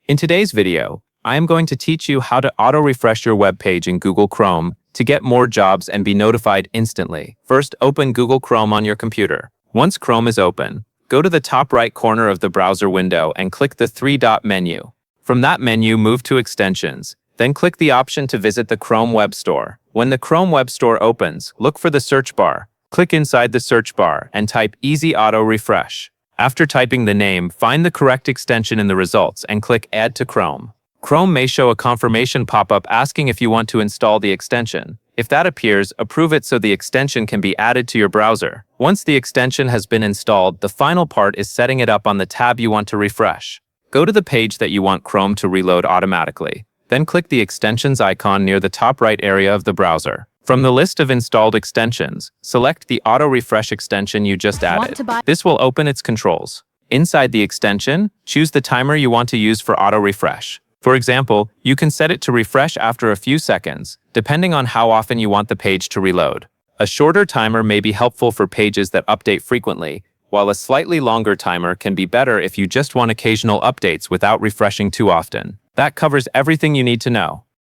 In today's video, I am going to teach you how to auto-refresh your web page in Google Chrome to get more jobs and be notified instantly. First, open Google Chrome on your computer. Once Chrome is open, go to the top right corner of the browser window and click the three-dot menu. From that menu, move to Extensions. Then click the option to visit the Chrome Web Store. When the Chrome Web Store opens, look for the search bar. Click inside the search bar and type Easy Auto Refresh. After typing the name, find the correct extension in the results and click Add to Chrome. Chrome may show a confirmation pop-up asking if you want to install the extension. If that appears, approve it so the extension can be added to your browser. Once the extension has been installed, the final part is setting it up on the tab you want to refresh. Go to the page that you want Chrome to reload automatically. Then click the extensions icon near the top right area of the browser. From the list of installed extensions, select the Auto Refresh extension you just added. This will open its controls. Inside the extension, choose the timer you want to use for auto refresh. For example, you can set it to refresh after a few seconds, depending on how often you want the page to reload. A shorter timer may be helpful for pages that update frequently, while a slightly longer timer can be better if you just want occasional updates without refreshing too often. That covers everything you need to know.